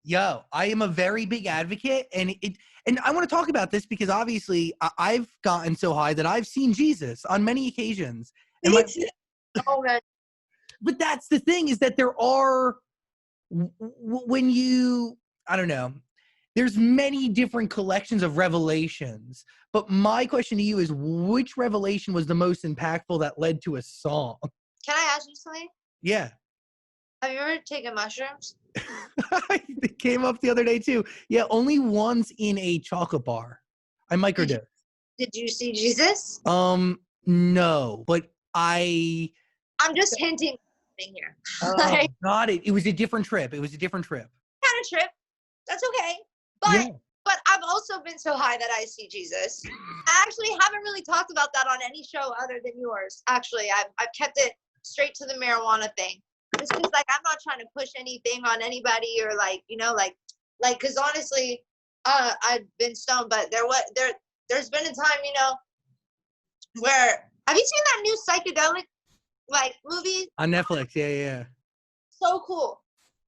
Yo, I am a very big advocate, and I want to talk about this because obviously I've gotten so high that I've seen Jesus on many occasions. And Oh man. but that's the thing, is that there are when you, I don't know, there's many different collections of revelations. But my question to you is, which revelation was the most impactful that led to a song? Can I ask you something? Yeah. Have you ever taken mushrooms? It came up the other day too. Yeah, only once in a chocolate bar. I microdosed. Did you see Jesus? No, but I'm just hinting here. got it. It was a different trip. Kind of trip. That's okay. But I've also been so high that I see Jesus. I actually haven't really talked about that on any show other than yours. Actually, I've kept it straight to the marijuana thing. It's just like, I'm not trying to push anything on anybody, or because honestly, I've been stoned, but there's been a time, where, have you seen that new psychedelic movie on Netflix? Yeah. So cool.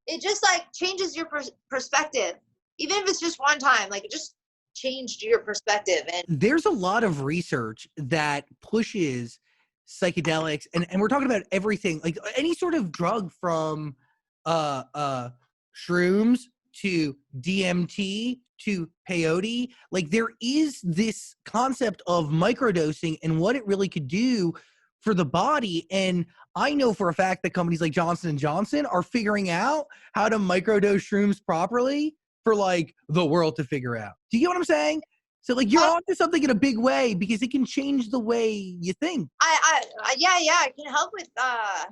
It just changes your perspective, even if it's just one time. It just changed your perspective. And there's a lot of research that pushes psychedelics, and we're talking about everything, like any sort of drug, from shrooms to DMT to peyote. Like, there is this concept of microdosing and what it really could do for the body. And I know for a fact that companies like Johnson & Johnson are figuring out how to microdose shrooms properly for the world to figure out. Do you get what I'm saying? So you're onto something in a big way, because it can change the way you think. Yeah, I can help with, I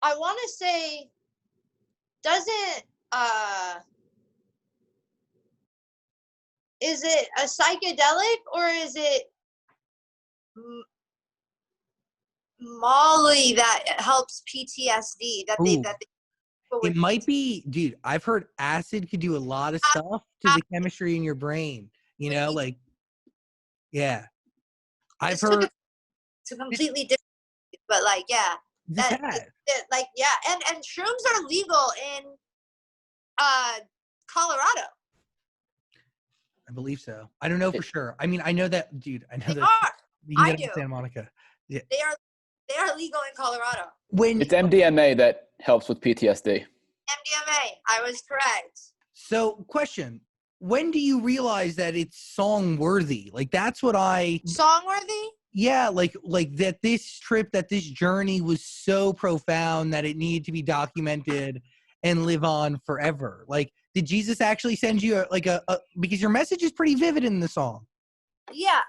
want to say, is it a psychedelic, or is it Molly that helps PTSD? It might be, dude. I've heard acid could do a lot of stuff to the chemistry in your brain. Yeah. I've heard it's a completely different, but yeah. And shrooms are legal in Colorado. I believe so. I don't know for sure. I mean, I know that, dude. I know they that are. You can get it in Santa Monica. Yeah. They are legal in Colorado. It's MDMA that helps with PTSD. MDMA. I was correct. So, question: when do you realize that it's song worthy? That's what song worthy? Yeah, like that this trip, that this journey was so profound that it needed to be documented and live on forever. Did Jesus actually send you a because your message is pretty vivid in the song? Yeah.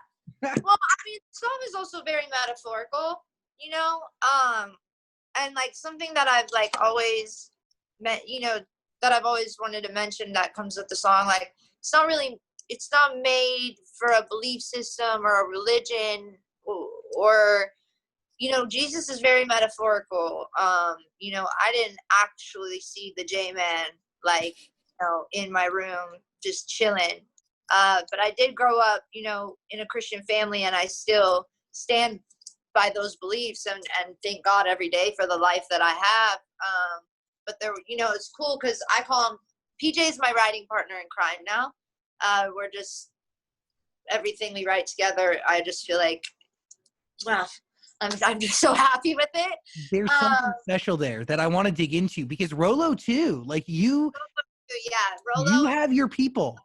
Well, I mean, the song is also very metaphorical, and something that I've always meant, that I've always wanted to mention that comes with the song. It's not made for a belief system or a religion, or Jesus is very metaphorical. I didn't actually see the J-Man in my room just chilling. But I did grow up, in a Christian family, and I still stand by those beliefs and thank God every day for the life that I have. But there, it's cool because I call him, PJ's my writing partner in crime now. We're just, everything we write together, I just feel like, well, I'm just so happy with it. There's something special there that I want to dig into, because Rolo too, Rolo, you have your people.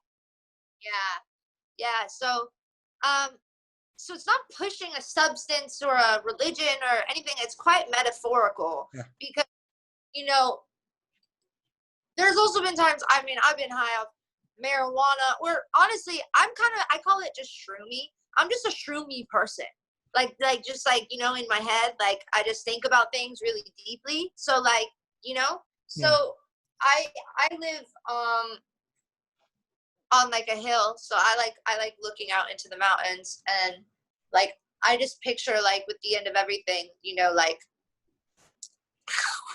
Yeah. So it's not pushing a substance or a religion or anything. It's quite metaphorical, because, there's also been times, I mean, I've been high off marijuana, or honestly, I call it just shroomy. I'm just a shroomy person. Just in my head, I just think about things really deeply. So so I live, on a hill, so I like looking out into the mountains, and I just picture with the end of everything,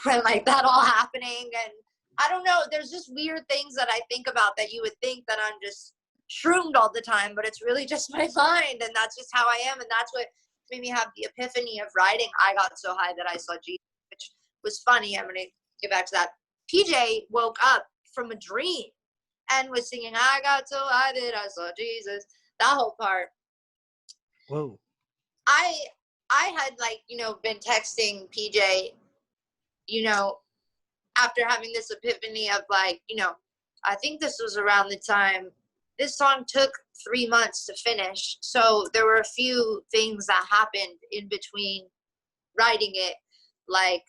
when that all happening. And I don't know, there's just weird things that I think about that you would think that I'm just shroomed all the time, but it's really just my mind, and that's just how I am. And that's what made me have the epiphany of writing. I got so high that I saw Jesus, which was funny. I'm gonna get back to that. PJ woke up from a dream and was singing, I got so high that I saw Jesus, that whole part. Whoa. I had like, you know, been texting PJ, you know, after having this epiphany of like, you know, I think this was around the time this song took 3 months to finish. So there were a few things that happened in between writing it, like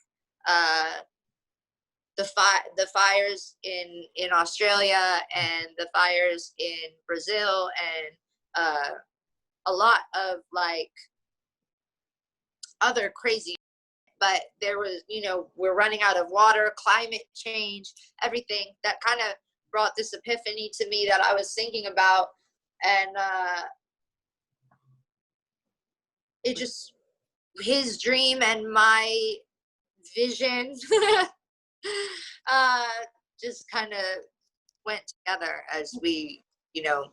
the fires in Australia and the fires in Brazil, and a lot of like other crazy, but there was, you know, we're running out of water, climate change, everything that kind of brought this epiphany to me that I was thinking about. And it just, his dream and my vision just kind of went together as we, you know.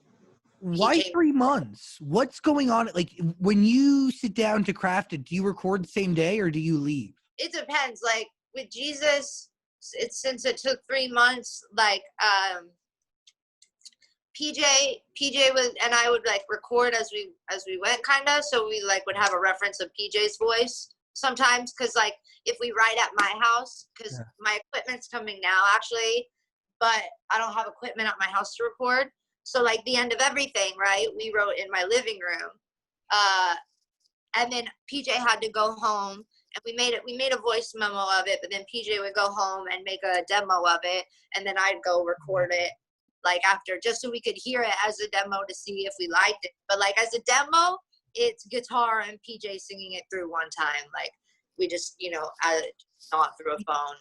Why 3 months? What's going on? Like, when you sit down to craft it, do you record the same day or do you leave? It depends. Like with Jesus, since it took 3 months, like PJ was, and I would like record as we went, kind of, so we like would have a reference of PJ's voice sometimes, because like if we write at my house, because my equipment's coming now actually, but I don't have equipment at my house to record. So like the end of everything, right, we wrote in my living room, and then PJ had to go home, and we made a voice memo of it, but then PJ would go home and make a demo of it, and then I'd go record it like after, just so we could hear it as a demo to see if we liked it. But like as a demo, it's guitar and PJ singing it through one time, like we just, you know, not through a phone.